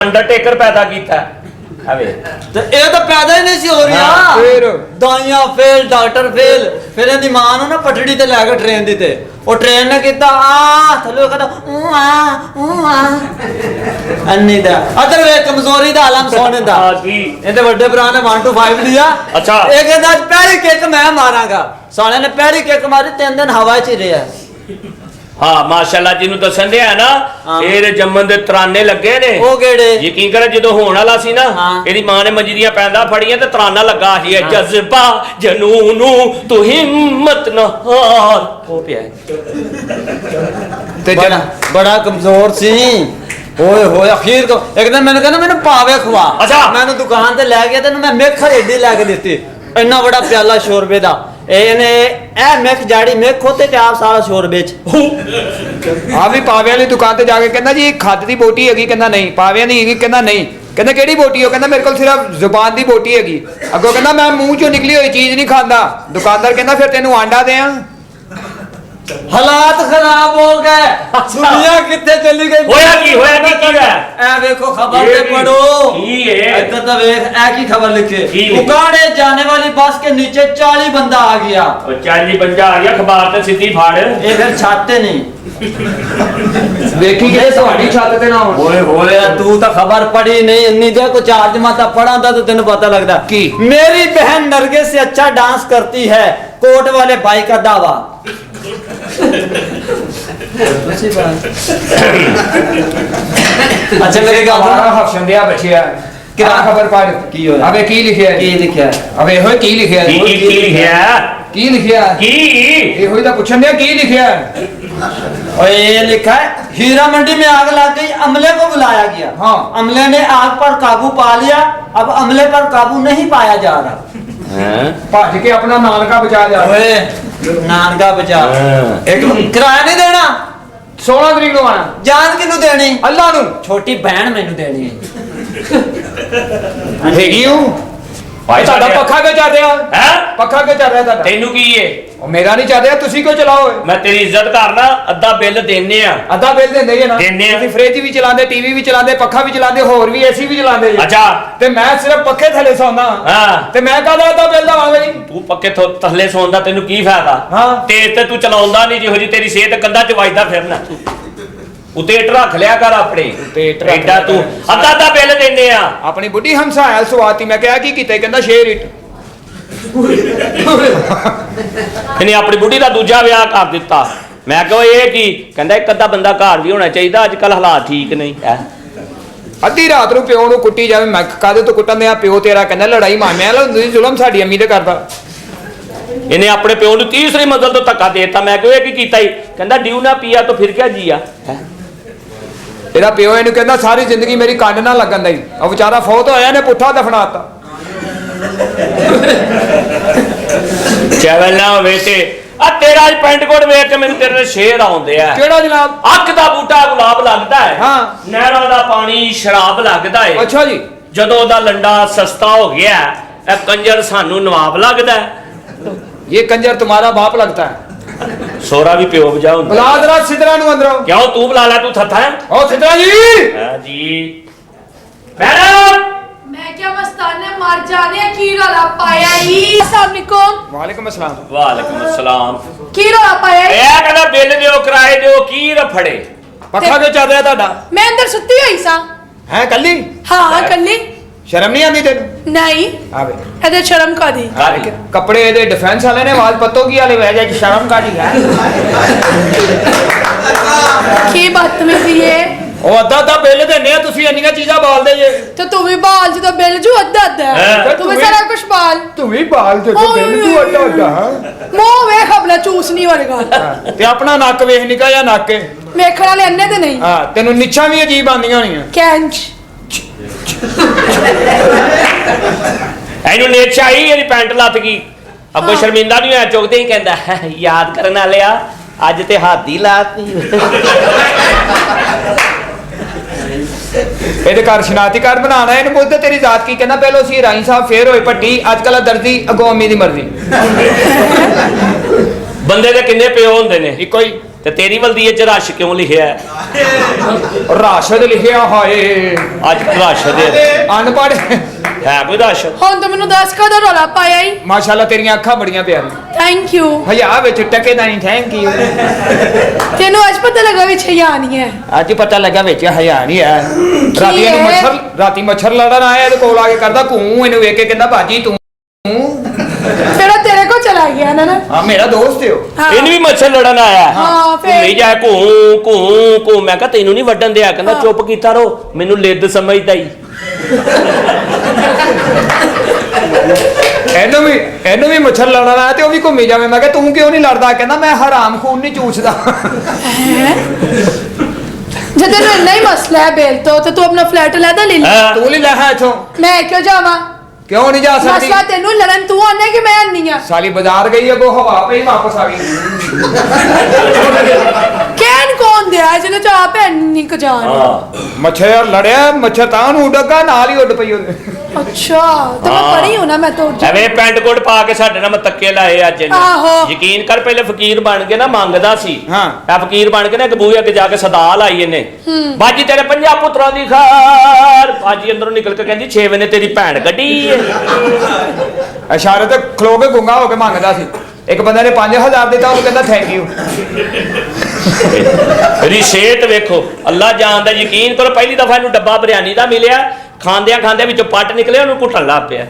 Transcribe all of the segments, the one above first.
Undertaker पैदा किया तो ये तो पैदा ही नहीं सी हो रहा फिर दवाइयां फेल डॉक्टर फेल फिर इहदी मां नूं ना पटड़ी ते लैके ट्रेन दी ते ਉਹ ट्रेन ने किता थल्ले कहता अन्नी दा अदर वे कमजोरी दा आलम सोने दा ਇਹਦੇ ਵੱਡੇ ਭਰਾ ਨੇ 1 to 5 ਲਿਆ ਅੱਛਾ ਇਹ ਕਹਿੰਦਾ ਪਹਿਲੀ ਕਿੱਕ ਮੈਂ ਮਾਰਾਂਗਾ ਸਾਲੇ ਨੇ ਪਹਿਲੀ ਕਿੱਕ ਮਾਰੀ 3 ਦਿਨ ਹਵਾ 'ਚ ਹੀ ਰਿਹਾ हाँ माशाअल्लाह जिन्हों दसन दिया ना ये जम्मन दे तराने लगे ने ਉਹ ਕਿਹੜੇ यकीन कर जो होने वाला सी ना ਇਹਦੀ ਮਾਂ ਨੇ ਮੰਜੀਆਂ ਪੈਂਦਾ ਫੜੀਆਂ ਤੇ ਤਰਾਨਾ ਲੱਗਾ ਸੀ ਜਜ਼ਬਾ ਜਨੂਨੂ ਤੂੰ ਹਿੰਮਤ ਨਾ ਹਾਰ ਉਹ ਪਿਆ ਤੇ ਬੜਾ ਕਮਜ਼ੋਰ ਸੀ ਓਏ ਹੋਏ ਅਖੀਰ ਕੋ ਇੱਕ ਦਿਨ ਮੈਨੂੰ ਕਹਿੰਦਾ ਮੈਨੂੰ ਪਾਵੇ ਖਵਾ ਅੱਛਾ ਮੈਨੂੰ ਦੁਕਾਨ ਤੇ ਲੈ ਗਿਆ ਤੇ ਮੈਂ ਮੇਖ ਏਡੀ ਲੈ ਕੇ ਦਿੱਤੀ ਇੰਨਾ ਬੜਾ ਪਿਆਲਾ ਸ਼ੋਰਬੇ ਦਾ ਇਹਨੇ ਇਹ ਮੇਖ ਜਾੜੀ ਮੇਖ ਹੋਤੇ ਤੇ ਆਪ ਸਾਰਾ ਸ਼ੋਰਬੇ ਚ ਆ ਵੀ ਪਾਵੇ ਵਾਲੀ ਦੁਕਾਨ ਤੇ ਜਾ ਕੇ ਕਹਿੰਦਾ ਜੀ ਖੱਦ ਦੀ ਬੋਟੀ ਹੈਗੀ ਕਹਿੰਦਾ ਨਹੀਂ ਪਾਵੇ ਦੀ ਹੈਗੀ ਕਹਿੰਦਾ ਨਹੀਂ ਕਹਿੰਦਾ ਕਿਹੜੀ ਬੋਟੀ ਹੋ ਕਹਿੰਦਾ ਮੇਰੇ ਕੋਲ ਸਿਰਫ ਜ਼ੁਬਾਨ ਦੀ ਬੋਟੀ ਹੈਗੀ ਅੱਗੋਂ ਕਹਿੰਦਾ ਮੈਂ ਮੂੰਹ ਚੋਂ ਨਿਕਲੀ ਹੋਈ ਚੀਜ਼ ਨਹੀਂ ਖਾਂਦਾ ਦੁਕਾਨਦਾਰ ਕਹਿੰਦਾ ਫਿਰ ਤੈਨੂੰ ਆਂਡਾ ਦੇਆਂ ਹਾਲਾਤ ਖਰਾਬ ਹੋ ਗਏ ਦੁਨੀਆ ਕਿੱਥੇ ਚਲੀ ਗਈ ਹੋਇਆ ਕੀ ਹੈ ਇਹ ਵੇਖੋ ਖਬਰ ਤੇ ਪੜੋ ਕੀ ਹੈ ਇੱਧਰ ਤਾਂ ਵੇਖ ਇਹ ਕੀ ਖबर लिखे लिखे? उगाड़े जाने वाली बस के नीचे 40 बंदा आ गया और 40 बंदा आ गया अखबार ते सीधी फाड़ ये फिर छाते नहीं ਵੇਖੀ ਕਿ ਤੁਹਾਡੀ ਛੱਤ ਤੇ ਨਾ ਹੋਣ ओए होए तू तो खबर पढ़ी नहीं इन्नी दे को चार्ज माता पढ़ा था तो तेन पता लगता की मेरी बहन नरगे से अच्छा डांस करती है कोट वाले भाई का दावा अच्छा मेरे ਹਫਸ਼ਨ ਦਿਆ ਬੱਚਿਆ ਕਿਹੜਾ ਖਬਰ ਪੜ ਕੀ ਹੋਇਆ ਅਬੇ ਕੀ ਲਿਖਿਆ ਕੀ ਲਿਖਿਆ ਅਬੇ ਇਹੋ ਕੀ ਲਿਖਿਆ ਕੀ ਲਿਖਿਆ ਕੀ ਲਿਖਿਆ ਕੀ ਇਹੋ ਹੀ ਤਾਂ ਪੁੱਛਣ ਦਿਆ ਕੀ ਲਿਖਿਆ और ये लिखा है हीरा मंडी में आग लग गई अमले को बुलाया गया हाँ अमले ने आग पर काबू पा लिया अब अमले पर काबू नहीं पाया जा रहा ਭੱਜ ਕੇ ਆਪਣਾ ਨਾਨਕਾ ਬਚਾ ਜਾ ओए नानका बचा एक किराया नहीं देना 16 ਤਰੀਕ ਨੂੰ ਆਣਾ जान किनू देनी ਅੱਲਾ ਨੂੰ छोटी बहन मैनू देनी ਹੈਗੀ ਹੂੰ ਭਾਈ ਤੁਹਾਡਾ ਪੱਖਾ ਕਿਉਂ ਚੱਲ ਰਿਹਾ ਹੈ ਪੱਖਾ ਕਿਉਂ ਚੱਲ ਰਿਹਾ ਤੁਹਾਡਾ ਤੈਨੂੰ ਕੀ ਏ ਉਹ ਮੇਰਾ ਨਹੀਂ ਚੱਲ ਰਿਹਾ ਤੁਸੀਂ ਕਿਉਂ ਚਲਾਓ ਮੈਂ ਤੇਰੀ ਇੱਜ਼ਤ ਕਰਨਾ ਅੱਧਾ ਬਿੱਲ ਦੇਨੇ ਆ ਅੱਧਾ ਬਿੱਲ ਦਿੰਦੇ ਜੇ ਨਾ ਦਿੰਦੇ ਆ। ਤੁਸੀਂ ਫ੍ਰਿਜ ਵੀ ਚਲਾਉਂਦੇ ਟੀਵੀ ਵੀ ਚਲਾਉਂਦੇ ਪੱਖਾ ਵੀ ਚਲਾਉਂਦੇ ਹੋਰ ਵੀ ਏਸੀ ਵੀ ਚਲਾਉਂਦੇ ਜੀ ਅੱਛਾ ਤੇ ਮੈਂ ਸਿਰਫ ਪੱਖੇ ਥੱਲੇ ਸੌਂਦਾ ਹਾਂ ਤੇ ਮੈਂ ਕਾਹਦਾ ਅੱਧਾ ਬਿੱਲ ਦਵਾਂਗਾ ਜੀ ਤੂੰ ਪੱਕੇ ਥੱਲੇ ਸੌਂਦਾ ਤੈਨੂੰ ਕੀ ਫਾਇਦਾ ਹਾਂ ਤੇਜ਼ ਤੇ ਤੂੰ ਚਲਾਉਂਦਾ ਨਹੀਂ ਜਿਹੋ ਜੀ ਤੇਰੀ ਸਿਹਤ ਕੰਧਾਂ 'ਚ ਵੱਜਦਾ ਫਿਰਨਾ ਉਤੇ ਇੱਟ ਰੱਖ ਲਿਆ ਕਰ ਆਪਣੇ ਉੱਤੇ ਇੱਟ ਰੱਖ ਐਡਾ ਤੂੰ ਅੱਧਾ ਬਿੱਲ ਦਿੰਦੇ ਆ ਆਪਣੀ ਬੁੱਢੀ ਹਮਸਾਇਲ ਸਵਾਤੀ ਮੈਂ ਕਿਹਾ ਕੀ ਕੀਤਾ ਕਹਿੰਦਾ ਸ਼ੇਰ ਇੱਟ ਇਹਨੇ ਆਪਣੀ ਬੁੱਢੀ ਦਾ ਦੂਜਾ ਵਿਆਹ ਕਰ ਦਿੱਤਾ ਮੈਂ ਕਿਹਾ ਇਹ ਕੀ ਕਹਿੰਦਾ ਇੱਕ ਅੱਧਾ ਬੰਦਾ ਘਰ ਵੀ ਹੋਣਾ ਚਾਹੀਦਾ ਅੱਜ ਕੱਲ ਹਾਲਾਤ ਠੀਕ ਨਹੀਂ ਐ ਅੱਧੀ ਰਾਤ ਨੂੰ ਪਿਓ ਨੂੰ ਕੁੱਟੀ ਜਾਵੇ ਮੈਂ ਕਾਦੇ ਤੋਂ ਕੁੱਟਣ ਦਿਆ ਪਿਓ ਤੇਰਾ ਕਹਿੰਦਾ ਲੜਾਈ ਮਾਮਿਆਂ ਨਾਲ ਹੁੰਦੀ ਜ਼ੁਲਮ ਸਾਡੀ ਅੰਮੀ ਤੇ ਕਰਦਾ ਇਹਨੇ ਆਪਣੇ ਪਿਓ ਨੂੰ ਤੀਸਰੀ ਮੰਜ਼ਲ ਤੋਂ ਧੱਕਾ ਦੇਤਾ ਮੈਂ ਕਿਹਾ ਇਹ ਕੀ ਕੀਤਾ ਈ ਕਹਿੰਦਾ ਡਿਊ ਨਾ ਪੀਆ ਤਾਂ ਫਿਰ ਕਿਆ ਜੀਆ ਇਹਦਾ ਪਿਓ ਇਹਨੂੰ ਕਹਿੰਦਾ ਸਾਰੀ ਜ਼ਿੰਦਗੀ ਮੇਰੀ ਕੰਨ ਨਾ ਲੱਗਣ ਦਈ ਉਹ ਵਿਚਾਰਾ ਫੌਤ ਹੋਇਆ ਨੇ ਪੁੱਠਾ ਦਫਨਾਤਾ ਚਾਵਲ ਨਾ ਹੋਵੇ ਤੇ ਆ ਤੇਰਾ ਹੀ ਪੈਂਟ ਕੋਟ ਵੇਖ ਕੇ ਮੈਨੂੰ ਤੇਰੇ ਸ਼ੇਰ ਆਉਂਦੇ ਆ ਕਿਹੜਾ ਜਨਾਬ ਅੱਖ ਦਾ ਬੂਟਾ ਗੁਲਾਬ ਲੱਗਦਾ ਹੈ ਹਾਂ ਨਹਿਰਾਂ ਦਾ ਪਾਣੀ ਸ਼ਰਾਬ ਲੱਗਦਾ ਹੈ ਅੱਛਾ ਜੀ ਜਦੋਂ ਉਹਦਾ ਲੰਡਾ ਸਸਤਾ ਹੋ ਗਿਆ ਇਹ ਕੰਜਰ ਸਾਨੂੰ ਨਵਾਬ ਲੱਗਦਾ ਹੈ ਇਹ ਕੰਜਰ तुम्हारा बाप लगता है ਸੋਰਾ ਵੀ ਪਿਓ ਵਜਾ ਹੁੰਦਾ ਬੁਲਾ ਦਰਾ ਸਿਦਰਾ ਨੂੰ ਅੰਦਰੋਂ ਕਿਉਂ ਤੂੰ ਬੁਲਾ ਲੈ ਤੂੰ ਥੱਥਾ ਹੈ ਓ ਸਿਦਰਾ ਜੀ ਹਾਂ ਜੀ ਮੈਡਮ मैं क्या मस्ताने मार जाने की रोला पाया ही अस्सलाम वालेकुम ਵਾਲੇਕੁਮ ਅਸਲਾਮ ਵਾਲੇਕੁਮ ਅਸਲਾਮ की रोला पाया ही ਇਹ ਕਹਿੰਦਾ ਬਿੱਲ ਦਿਓ ਕਿਰਾਏ ਦਿਓ ਕੀ ਰਫੜੇ ਪੱਖਾ ਕਿਉਂ ਚੱਲ ਰਿਹਾ ਤੁਹਾਡਾ मैं अंदर सुती हुई सा ਹੈ ਕੱਲੀ हाँ कल्ली ਸ਼ਰਮ ਨਹੀਂ ਆਉਂਦੀ ਤੈਨੂੰ नहीं ਆਵੇ इधर शर्म का दी ਕੱਪੜੇ ਇਹਦੇ ਡਿਫੈਂਸ ਵਾਲੇ ਨੇ ਆਵਾਜ਼ ਪੱਤੋ ਕੀ ਵਾਲੇ ਵਹਿ ਜਾ ਕਿ ਸ਼ਰਮ ਕਾਦੀ ਹੈ की बदतमीजी है ਉਹ ਅੱਧਾ ਬਿੱਲ ਦਿੰਨੇ ਆ ਤੁਸੀਂ ਇੰਨੀਆਂ ਚੀਜ਼ਾਂ ਬਾਲਦੇ ਜੇ तो तू भी बाल जो बिल जो अद्धा अद्धा हाँ। तू भी सारा कुछ बाल ਤੂੰ ਵੀ ਬਾਲ ਤੇ ਬਿੱਲ ਤੂੰ ਅੱਧਾ मुंह वे खबला चूस नहीं होगा ਤੇ ਆਪਣਾ ਨੱਕ ਵੇਖ ਨਿਕਾ ਜਾਂ ਨੱਕ वेखण वाले अन्ने ते नहीं ਹਾਂ ਤੈਨੂੰ ਨਿੱਛਾਂ ਵੀ ਅਜੀਬ ਆਉਂਦੀਆਂ ਹੋਣੀਆਂ कैंच ਇਹਨੂੰ ਨੇਚ ਆਈ ਇਹਦੀ ਪੈਂਟ ਲੱਤ ਗਈ ਅੱਗੋਂ ਸ਼ਰਮਿੰਦਾ ਨਹੀਂ ਹੋਇਆ ਚੁੱਕਦੇ ਹੀ ਕਹਿੰਦਾ ਯਾਦ ਕਰਨ ਵਾਲਿਆ ਅੱਜ ਤੇ ਹਾਦੀ ਲਾਤੀ ਇਹਦੇ ਘਰ ਸ਼ਨਾਤੀ ਕਾਰਡ ਬਣਾਉਣਾ ਇਹਨੂੰ ਪੁੱਛਦੇ ਤੇਰੀ ਜ਼ਾਤ ਕੀ ਕਹਿੰਦਾ ਪਹਿਲੋਂ ਸੀ ਰਾਈ ਸਾਹਿਬ ਫੇਰ ਹੋਏ ਪੱਟੀ ਅੱਜ ਕੱਲ ਦਰਦੀ ਅਗੋਂ ਅੰਮੀ ਦੀ ਮਰਜ਼ੀ ਬੰਦੇ ਦੇ ਕਿੰਨੇ ਪਿਓ ਹੁੰਦੇ ਨੇ ਇੱਕੋ ਹੀ ਤੇ ਤੇਰੀ ਬਲਦੀਏ ਚ ਰਸ਼ ਕਿਉਂ ਲਿਖਿਆ ਹੈ? ਰਾਸ਼ਦ ਲਿਖਿਆ ਹਾਏ ਅੱਜ ਰਸ਼ ਦੇ ਅਨਪੜ੍ਹ ਹੈ ਕੋਈ ਰਸ਼? ਹੁਣ ਤੂੰ ਮੈਨੂੰ ਦੱਸ ਕਦਾ ਰੌਲਾ ਪਾਇਆ ਈ? ਮਾਸ਼ਾਅੱਲਾ ਤੇਰੀਆਂ ਅੱਖਾਂ ਬੜੀਆਂ ਪਿਆਰੀਆਂ ਥੈਂਕ ਯੂ। ਹਯਾ ਵਿੱਚ ਟਕੇ ਦਾ ਨਹੀਂ ਥੈਂਕ ਯੂ ਤੈਨੂੰ ਅੱਜ ਪਤਾ ਲੱਗਾ ਵੀ ਛਿਆ ਨਹੀਂ ਹੈ। ਅੱਜ ਪਤਾ ਲੱਗਾ ਵਿੱਚ ਹਯਾ ਨਹੀਂ ਹੈ ਰਾਤੀ ਇਹਨੂੰ ਹੈ? ਰਾਤੀ ਮੱਛਰ ਲੜਨ ਆਇਆ ਇਹਦੇ ਕੋਲ ਆ ਕੇ ਕਰਦਾ ਘੂੰ ਇਹਨੂੰ ਵੇਖ ਕੇ ਕਹਿੰਦਾ ਭਾਜੀ ਤੂੰ ਫਿਰ ਉਹ ਤੇਰੇ ਕੋਲ ਚਲਾ ਗਿਆ ਨਾ। ਹਾਂ ਮੇਰਾ ਦੋਸਤ ਹੈ ਉਹ ਹਾਂ। ਇਹਨੂੰ ਵੀ ਮੱਛਰ ਲੜਨ ਆਇਆ ਹਾਂ, ਫਿਰ? ਨਹੀਂ ਜਾ ਘੂੰ ਮੈਂ ਕਿਹਾ ਤੈਨੂੰ ਨਹੀਂ ਵੱਢਣ ਦਿਆ ਕਹਿੰਦਾ ਚੁੱਪ ਕੀਤਾ ਰੋ ਮੈਨੂੰ ਲਿੱਦ ਸਮਝਦਾ ਹੀ ਇਹਨੂੰ ਵੀ ਮੱਛਰ ਲੜਨ ਆਇਆ ਤੇ ਉਹ ਵੀ ਘੁੰਮੀ ਜਾਵੇ ਮੈਂ ਕਿਹਾ ਤੂੰ ਕਿਉਂ ਨਹੀਂ ਲੜਦਾ ਕਹਿੰਦਾ ਮੈਂ ਹਰਾਮ ਖੂਨ ਨਹੀਂ ਚੂਸਦਾ ਜੇ ਤੈਨੂੰ ਇੰਨਾ ਹੀ ਮਸਲਾ ਹੈ ਬੇਲ ਤੋਂ ਤੇ ਤੂੰ ਆਪਣਾ ਫਲੈਟ ਲੈ ਲੈ ਲਈ। ਹੈਂ? ਤੂੰ ਨਹੀਂ ਲੈ ਇੱਥੋਂ ਮੈਂ ਕਿਉਂ ਜਾਵਾਂ? ਕਿਉਂ ਨਹੀਂ ਜਾ ਸਕਦੀ ਮਸਲਾ ਤੈਨੂੰ ਲੜਨ ਤੂੰ ਆਨੇ ਕਿ ਮੈਂ ਆਨੀ ਆ? ਸਾਲੀ ਬਾਜ਼ਾਰ ਗਈ ਅੱਗੋਂ ਹਵਾ ਪਈ ਵਾਪਸ ਆ ਗਈ ਕਹਿਣ ਕੌਣ ਦਿਆ ਜਿਹਨੇ ਚਾਹ ਭੈਣ ਨਹੀਂ ਕ ਜਾਣ। ਮੱਛਰ ਲੜਿਆ ਮੱਛਰ ਤਾਂ ਨੂੰ ਉੱਡਗਾ ਨਾਲ ਹੀ ਉੱਡ ਪਈ ਉਹਦੇ ਅੱਛਾ ਤੇ ਮੈਂ ਹਾਂ। ਪੜੀ ਹੋਣਾ ਮੈਂ ਤਾਂ ਐਵੇਂ ਪੈਂਟ ਕੋਟ ਪਾ ਕੇ ਸਾਡੇ ਨਾਲ ਮਤੱਕੇ ਲਾਏ ਅੱਜ ਇਹਨੇ। ਆਹੋ। ਯਕੀਨ ਕਰ ਪਹਿਲੇ ਫਕੀਰ ਬਣ ਕੇ ਨਾ ਮੰਗਦਾ ਸੀ ਹਾਂ। ਆ ਫਕੀਰ ਬਣ ਕੇ ਨਾ ਇੱਕ ਬੂਹੇ ਅੱਗੇ ਜਾ ਕੇ ਸਦਾ ਲਾਈ ਇਹਨੇ ਬਾਜੀ ਤੇਰੇ ਪੰਜਾਂ ਪੁੱਤਰਾਂ ਦੀ ਖਾਰ ਬਾਜੀ ਅੰਦਰੋਂ ਨਿਕਲ ਕੇ ਕਹਿੰਦੀ 6 ਵਜੇ ਤੇਰੀ ਭੈਣ ਗੱਡੀ ਇਸ਼ਾਰੇ ਤੇ ਖਲੋ ਕੇ ਗੁੰਗਾ ਹੋ ਕੇ ਮੰਗਦਾ ਸੀ ਇੱਕ ਬੰਦੇ ਨੇ 5000 ਦਿੱਤਾ ਉਹਨੂੰ ਕਹਿੰਦਾ ਥੈਂਕ ਯੂ ਇਹਦੀ ਸਿਹਤ ਵੇਖੋ ਅੱਲਾ ਜਾਣਦਾ ਯਕੀਨ ਕਰੋ ਪਹਿਲੀ ਦਫਾ ਇਹਨੂੰ ਡੱਬਾ ਬਿਰਿਆਨੀ ਦਾ ਮਿਲਿਆ ਖਾਂਦਿਆਂ ਵਿੱਚੋਂ ਪੱਟ ਨਿਕਲੇ ਉਹਨੂੰ ਘੁੱਟਣ ਲੱਗ ਪਿਆ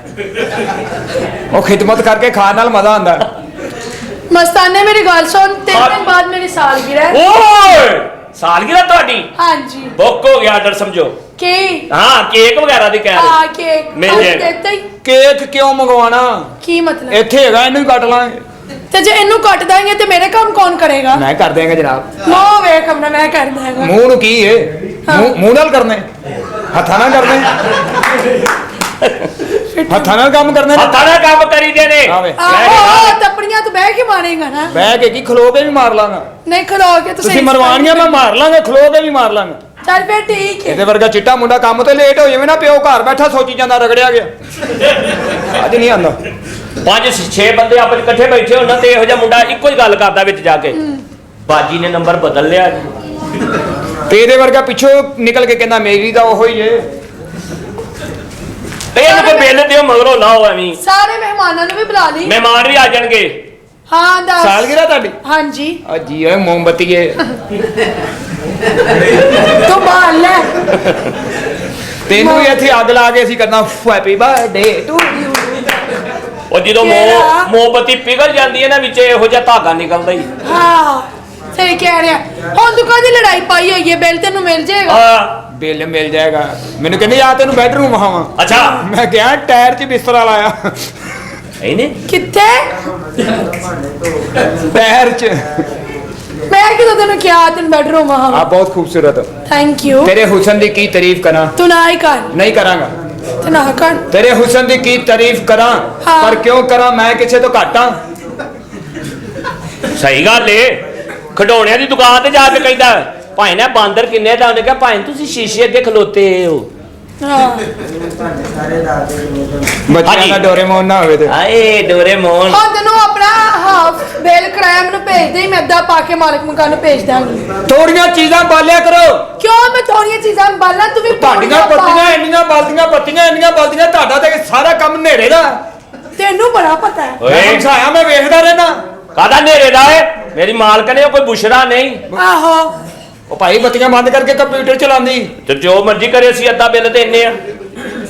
ਉਹ ਖਿਦਮਤ ਕਰਕੇ ਖਾਣ ਨਾਲ ਮਜ਼ਾ ਆਉਂਦਾ ਮਸਤਾਨੇ ਮੇਰੀ ਗੱਲ ਸੁਣ 3 ਦਿਨ ਬਾਅਦ ਮੇਰੀ ਸਾਲਗਿਰਹ ਹੈ। ਓਏ ਸਾਲਗਿਰਹ ਤੁਹਾਡੀ ਹਾਂਜੀ ਬੁੱਕ ਹੋ ਗਿਆ ਆਰਡਰ ਸਮਝੋ ਕੀ? ਹਾਂ ਕੇਕ ਵਗੈਰਾ ਦੀ ਕਹਿ ਆ ਰਹੇ ਕੇ ਮਿਲ ਜਾਏਗਾ। ਦਿੱਤਾ ਹੀ ਕੇਕ ਕਿਉਂ ਮੰਗਵਾਣਾ ਕੀ ਮਤਲਬ? ਇੱਥੇ ਹੈਗਾ ਇਹਨੂੰ ਹੀ ਕੱਟ ਲਾਂਗੇ ਤੇ ਜੇ ਇਹਨੂੰ ਕੱਟ ਦਾਂਗੇ ਤੇ ਮੇਰੇ ਕੰਮ ਕੌਣ ਕਰੇਗਾ? ਮੈਂ ਕਰ ਦਿਆਂਗਾ ਜਨਾਬ ਮੂੰਹ ਵੇਖ ਆਪਣਾ ਮੈਂ ਕਰ ਦਾਂਗਾ। ਮੂੰਹ ਨੂੰ ਕੀ ਏ ਮੂੰਹ ਨਾਲ ਕਰਨੇ ਹੱਥਾਂ ਨਾਲ ਕਰਨੇ ਹੱਥਾਂ ਨਾਲ ਕੰਮ ਕਰਨੇ ਨੇ। ਹੱਥਾਂ ਨਾਲ ਕੰਮ ਕਰੀਦੇ ਨੇ ਆਵੇ। ਆਹੋ ਤਪੜੀਆਂ ਤੂੰ ਬਹਿ ਕੇ ਮਾਰੇਗਾ ਨਾ। ਬਹਿ ਕੇ ਕੀ ਖਲੋ ਕੇ ਵੀ ਮਾਰ ਲਾਂਗਾ ਨਹੀਂ ਖਲੋ ਕੇ ਤੁਸੀਂ ਮਰਵਾਣੀਆਂ ਮੈਂ ਮਾਰ ਲਾਂਗਾ ਖਲੋ ਕੇ ਵੀ ਮਾਰ ਲਾਂਗਾ ਚੱਲ ਫੇਰ ਠੀਕ ਹੈ। ਇਹਦੇ ਵਰਗਾ ਚਿੱਟਾ ਮੁੰਡਾ ਕੰਮ ਤੇ ਲੇਟ ਹੋ ਜਾਵੇ ਨਾ ਪਿਓ ਘਰ ਬੈਠਾ ਸੋਚੀ ਜਾਂਦਾ ਰਗੜਿਆ ਗਿਆ ਅੱਜ ਨਹੀਂ ਆਂਦਾ 5-6 ਬੰਦੇ ਆਪਸ ਵਿੱਚ ਇਕੱਠੇ ਬੈਠੇ ਹੋਣ ਤੇ ਇਹੋ ਜਿਹਾ ਮੁੰਡਾ ਇੱਕੋ ਹੀ ਗੱਲ ਕਰਦਾ ਵਿੱਚ ਜਾ ਕੇ ਬਾਜੀ ਨੇ ਨੰਬਰ ਬਦਲ ਲਿਆ ਜੀ ਤੇ ਇਹਦੇ ਵਰਗਾ ਪਿੱਛੋਂ ਨਿਕਲ ਕੇ ਕਹਿੰਦਾ ਮੇਰੀ ਤਾਂ ਉਹੋ ਹੀ ਏ ਤੇ ਇਹਨੂੰ ਕੋਈ ਬਿੱਲ ਦਿਓ ਮਗਰੋਂ ਲਾਓ ਐਵੇਂ ਸਾਰੇ ਮਹਿਮਾਨਾਂ ਨੂੰ ਵੀ ਬੁਲਾ ਲਈ। ਮਹਿਮਾਨ ਵੀ ਆ ਜਾਣਗੇ। ਹਾਂ ਦੱਸ। ਸਾਲਗਿਰਹ ਤੁਹਾਡੀ ਹਾਂਜੀ ਜੀ ਓਏ ਮੋਮਬੱਤੀਏ ਤੂੰ ਬਾਲ ਲੈ। ਤੈਨੂੰ ਵੀ ਇੱਥੇ ਅੱਗ ਲਾ ਕੇ ਅਸੀਂ ਕਰਨਾ ਹੈਪੀ ਬਰਥਡੇ ਟੂ ਯੂ ਉਹ ਜਦੋਂ ਕਿਹੜਾ? ਮੋਮਬੱਤੀ ਪਿਘਲ ਜਾਂਦੀ ਹੈ ਨਾ ਵਿੱਚ ਇਹੋ ਜਿਹਾ ਧਾਗਾ ਨਿਕਲਦਾ ਹੀ ਹਾਂ ਸਹੀ ਕਹਿ ਰਿਹਾ। ਹੁਣ ਤੂੰ ਕਾਹਦੀ ਲੜਾਈ ਪਾਈ ਹੋਈ ਹੈ? ਬਿੱਲ ਤੈਨੂੰ ਮਿਲ ਜਾਏਗਾ। ਹਾਂ ਬਿੱਲ ਮਿਲ ਜਾਏਗਾ ਮੈਨੂੰ ਕਹਿੰਦੇ ਆ ਤੈਨੂੰ ਬੈਡਰੂਮ ਵਹਾਵਾਂ ਅੱਛਾ ਮੈਂ ਕਿਹਾ ਟਾਇਰ 'ਚ ਬਿਸਤਰਾ ਲਾਇਆ ਇਹਨੇ ਕਿੱਥੇ? ਟਾਇਰ 'ਚ ਮੈਂ ਕਿਦੋਂ ਤੈਨੂੰ ਕਿਹਾ ਤੈਨੂੰ ਬੈਡਰੂਮ ਆ ਆ? ਬਹੁਤ ਖੂਬਸੂਰਤ ਹੋ। Thank you. ਤੇਰੇ ਹੁਸਨ ਦੀ ਕੀ ਤਾਰੀਫ ਕਰਾਂ ਤੂੰ ਨਾ ਹੀ ਕਰ ਨਹੀਂ ਕਰਾਂਗਾ ਤੇ ਨਾ ਕਰ। ਤੇਰੇ ਹੁਸਨ ਦੀ ਕੀ ਤਾਰੀਫ ਕਰਾਂ ਹਾਂ। ਪਰ ਕਿਉਂ ਕਰਾਂ ਮੈਂ ਕਿਸੇ ਤੋਂ ਘੱਟ ਹਾਂ ਸਹੀ ਗੱਲ ਏ ਖਿਡੌਣਿਆਂ ਦੀ ਦੁਕਾਨ ਤੇ ਜਾ ਕੇ ਕਹਿੰਦਾ ਭਾਈ ਨਾ ਬਾਂਦਰ ਕਿੰਨੇ ਦਾ ਉਹਨੇ ਕਿਹਾ ਭਾਈ ਤੁਸੀਂ ਸ਼ੀਸ਼ੇ ਅੱਗੇ ਖਲੋਤੇ ਹੋ ਹਾਂ ਬੱਚਿਆਂ ਹਾਂਜੀ। ਦਾ ਡੋਰੇਮੋਨ ਨਾ ਹੋਵੇ ਤੇ ਆਏ ਡੋਰੇਮੋਨ ਹੁਣ ਤੈਨੂੰ ਆਪਣਾ ਹਾਫ ਬਿੱਲ ਕਿਰਾਇਆ ਮੈਨੂੰ ਭੇਜ ਦੇ। ਮੈਂ ਅੱਧਾ ਪਾ ਕੇ ਮਾਲਕ ਮਕਾਨ ਨੂੰ ਭੇਜ ਦਾਂਗੀ। ਥੋੜੀਆਂ ਚੀਜ਼ਾਂ ਬਾਲਿਆ ਕਰੋ ਕਿਉਂ ਮੈਂ ਥੋੜੀਆਂ ਚੀਜ਼ਾਂ ਬਾਲਾਂ ਤੂੰ ਵੀ ਤੁਹਾਡੀਆਂ ਪਾ। ਪੱਤੀਆਂ ਇੰਨੀਆਂ ਬਲਦੀਆਂ ਤੁਹਾਡਾ ਤੇ ਸਾਰਾ ਕੰਮ ਹਨੇਰੇ ਦਾ ਤੈਨੂੰ ਬੜਾ ਪਤਾ ਹੈ। ਮੈਂ ਓਏ ਸਮਝਾਇਆ ਮੈਂ ਵੇਖਦਾ ਰਹਿਣਾ ਕਾਦਾ ਨੇਰੇ ਦਾ ਏ ਮੇਰੀ ਮਾਲਕ ਨੇ ਉਹ ਕੋਈ ਬੁਸ਼ਰਾ ਨਹੀਂ ਆਹੋ ਉਹ ਭਾਈ ਬੱਤੀਆਂ ਬੰਦ ਕਰਕੇ ਕੰਪਿਊਟਰ ਚਲਾਉਂਦੀ ਤੇ ਜੋ ਮਰਜ਼ੀ ਕਰੇ ਅਸੀਂ ਅੱਧਾ ਬਿੱਲ ਦੇਨੇ ਆ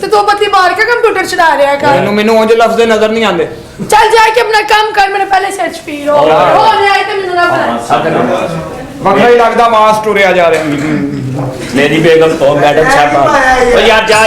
ਤੇ ਤੂੰ ਬੱਤੀ ਮਾਰ ਕੇ ਕੰਪਿਊਟਰ ਚਲਾ ਰਿਹਾ ਕਰ। ਮੈਨੂੰ ਉਂਝ ਲਫ਼ਜ਼ ਨਜ਼ਰ ਨਹੀਂ ਆਉਂਦੇ ਚੱਲ ਜਾ ਕੇ ਆਪਣਾ ਕੰਮ ਕਰ। ਮੇਰੇ ਪਹਿਲੇ ਸਿਰ 'ਚ ਪੀੜ ਹੋ ਲਿਆ ਤੇ ਮੈਨੂੰ ਨਾ ਬੁਲਾ। ਵੱਖਰਾ ਹੀ ਲੱਗਦਾ ਮਾਸ ਟੁਰਿਆ ਜਾ ਰਿਹਾ ਮੇਰੀ ਬੇਗਮ ਤੋਂ ਮੈਡਮ ਸਾਹਿਬਾ ਉਹ ਯਾਰ ਜਾ